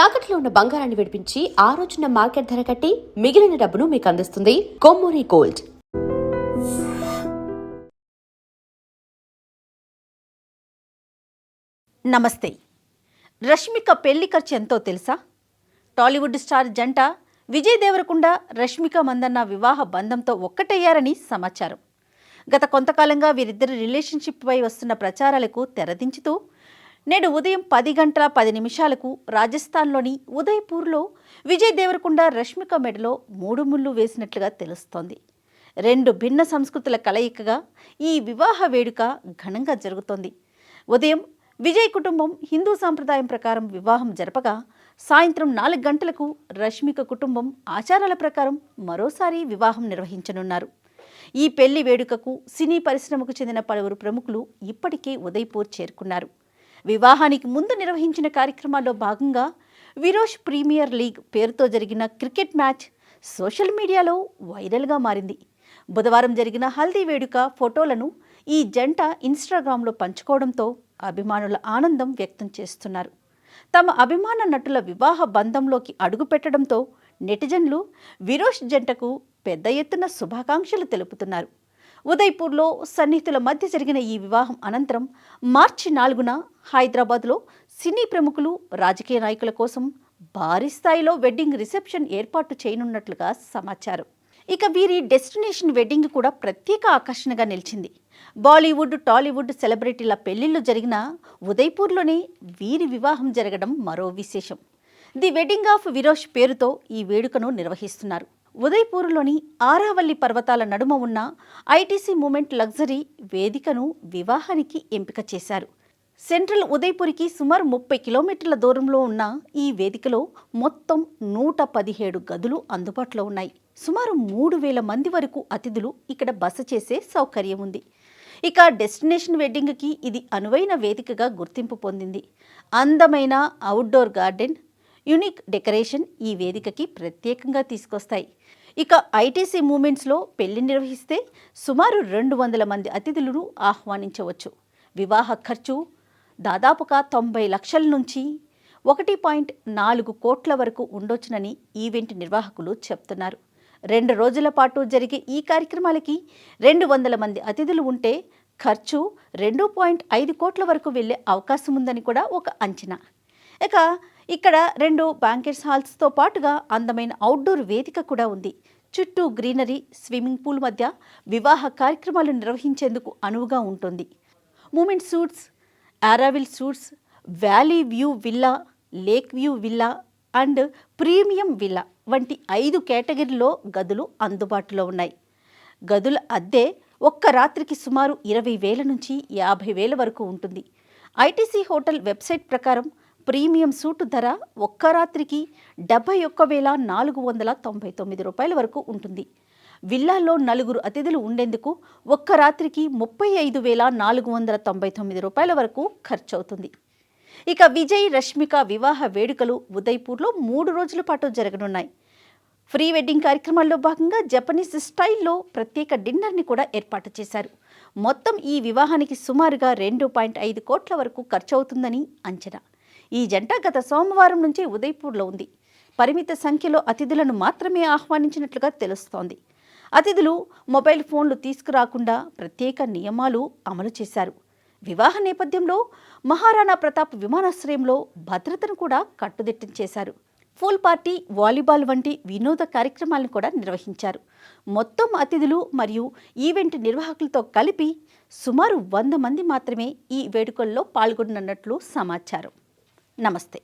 తాకట్లో ఉన్న బంగారాన్ని విడిపించి ఆ రోజున మార్కెట్ ధర కట్టి మిగిలిన డబ్బును మీకు అందిస్తుంది కొమ్మూరి గోల్డ్. నమస్తే. రష్మిక పెళ్లి ఖర్చు ఎంతో తెలుసా? టాలీవుడ్ స్టార్ జంట విజయ్ దేవరకొండ, రష్మిక మందన్న వివాహ బంధంతో ఒక్కటయ్యారని సమాచారం. గత కొంతకాలంగా వీరిద్దరి రిలేషన్షిప్పై వస్తున్న ప్రచారాలకు తెరదించుతూ నేడు ఉదయం 10:10 రాజస్థాన్లోని ఉదయ్పూర్లో విజయ్ దేవరకొండ, రష్మిక మెడలో 3 ముళ్ళు వేసినట్లుగా తెలుస్తోంది. 2 భిన్న సంస్కృతుల కలయికగా ఈ వివాహ వేడుక ఘనంగా జరుగుతోంది. ఉదయం విజయ్ కుటుంబం హిందూ సాంప్రదాయం ప్రకారం వివాహం జరపగా, సాయంత్రం 4 గంటలకు రష్మిక కుటుంబం ఆచారాల ప్రకారం మరోసారి వివాహం నిర్వహించనున్నారు. ఈ పెళ్లి వేడుకకు సినీ పరిశ్రమకు చెందిన పలువురు ప్రముఖులు ఇప్పటికే ఉదయ్పూర్ చేరుకున్నారు. వివాహానికి ముందు నిర్వహించిన కార్యక్రమాల్లో భాగంగా విరోష్ ప్రీమియర్ లీగ్ పేరుతో జరిగిన క్రికెట్ మ్యాచ్ సోషల్ మీడియాలో వైరల్గా మారింది. బుధవారం జరిగిన హల్దీ వేడుక ఫోటోలను ఈ జంట ఇన్స్టాగ్రామ్లో పంచుకోవడంతో అభిమానుల ఆనందం వ్యక్తం చేస్తున్నారు. తమ అభిమాన నటుల వివాహ బంధంలోకి అడుగుపెట్టడంతో నెటిజన్లు విరోష్ జంటకు పెద్ద ఎత్తున శుభాకాంక్షలు తెలుపుతున్నారు. ఉదయ్పూర్లో సన్నిహితుల మధ్య జరిగిన ఈ వివాహం అనంతరం మార్చి 4న హైదరాబాద్లో సినీ ప్రముఖులు, రాజకీయ నాయకుల కోసం భారీ స్థాయిలో వెడ్డింగ్ రిసెప్షన్ ఏర్పాటు చేయనున్నట్లుగా సమాచారం. ఇక వీరి డెస్టినేషన్ వెడ్డింగ్ కూడా ప్రత్యేక ఆకర్షణగా నిలిచింది. బాలీవుడ్, టాలీవుడ్ సెలబ్రిటీల పెళ్లిళ్లు జరిగిన ఉదయ్పూర్లోనే వీరి వివాహం జరగడం మరో విశేషం. ది వెడ్డింగ్ ఆఫ్ విరోష్ పేరుతో ఈ వేడుకను నిర్వహిస్తున్నారు. ఉదయ్పూర్లోని ఆరావల్లి పర్వతాల నడుమ ఉన్న ఐటీసీ మూమెంట్ లగ్జరీ వేదికను వివాహానికి ఎంపిక చేశారు. సెంట్రల్ ఉదయ్పూర్కి సుమారు 30 కిలోమీటర్ల దూరంలో ఉన్న ఈ వేదికలో మొత్తం 117 గదులు అందుబాటులో ఉన్నాయి. సుమారు 3000 మంది వరకు అతిథులు ఇక్కడ బస చేసే సౌకర్యం ఉంది. ఇక డెస్టినేషన్ వెడ్డింగ్కి ఇది అనువైన వేదికగా గుర్తింపు పొందింది. అందమైన అవుట్డోర్ గార్డెన్, యూనిక్ డెకరేషన్ ఈ వేదికకి ప్రత్యేకంగా తీసుకొస్తాయి. ఇక ఐటీసీ మూమెంట్స్లో పెళ్లి నిర్వహిస్తే సుమారు 200 మంది అతిథులను ఆహ్వానించవచ్చు. వివాహ ఖర్చు దాదాపుగా 90 లక్షల నుంచి 1.4 కోట్ల వరకు ఉండొచ్చునని ఈవెంట్ నిర్వాహకులు చెప్తున్నారు. 2 రోజుల పాటు జరిగే ఈ కార్యక్రమాలకి 200 మంది అతిథులు ఉంటే ఖర్చు 2.5 కోట్ల వరకు వెళ్లే అవకాశం ఉందని కూడా ఒక అంచనా. ఇక ఇక్కడ 2 బ్యాంకెట్స్ హాల్స్తో పాటుగా అందమైన అవుట్డోర్ వేదిక కూడా ఉంది. చుట్టూ గ్రీనరీ, స్విమ్మింగ్ పూల్ మధ్య వివాహ కార్యక్రమాలు నిర్వహించేందుకు అనువుగా ఉంటుంది. Moment suites, Auroville suites, valley view villa, lake view villa and premium villa వంటి 5 కేటగిరీలో గదులు అందుబాటులో ఉన్నాయి. గదుల అద్దె ఒక్క రాత్రికి సుమారు 20,000 నుంచి 50,000 వరకు ఉంటుంది. ఐటీసీ హోటల్ వెబ్సైట్ ప్రకారం ప్రీమియం సూటు ధర ఒక్క రాత్రికి 71,499 రూపాయల వరకు ఉంటుంది. విల్లాలో 4 అతిథులు ఉండేందుకు ఒక్క రాత్రికి 35,499 రూపాయల వరకు ఖర్చవుతుంది. ఇక విజయ్, రష్మిక వివాహ వేడుకలు ఉదయ్పూర్లో 3 రోజుల పాటు జరగనున్నాయి. ప్రీ వెడ్డింగ్ కార్యక్రమాల్లో భాగంగా జపనీస్ స్టైల్లో ప్రత్యేక డిన్నర్ని కూడా ఏర్పాటు చేశారు. మొత్తం ఈ వివాహానికి సుమారుగా 2.5 కోట్ల వరకు ఖర్చవుతుందని అంచనా. ఈ జంట గత సోమవారం నుంచి ఉదయ్పూర్లో ఉంది. పరిమిత సంఖ్యలో అతిథులను మాత్రమే ఆహ్వానించినట్లుగా తెలుస్తోంది. అతిథులు మొబైల్ ఫోన్లు తీసుకురాకుండా ప్రత్యేక నియమాలు అమలు చేశారు. వివాహ నేపథ్యంలో మహారాణా ప్రతాప్ విమానాశ్రయంలో భద్రతను కూడా కట్టుదిట్టం. పూల్ పార్టీ, వాలీబాల్ వంటి వినోద కార్యక్రమాలను కూడా నిర్వహించారు. మొత్తం అతిథులు మరియు ఈవెంట్ నిర్వాహకులతో కలిపి సుమారు 100 మంది మాత్రమే ఈ వేడుకల్లో పాల్గొననున్నట్లు సమాచారం. నమస్తే.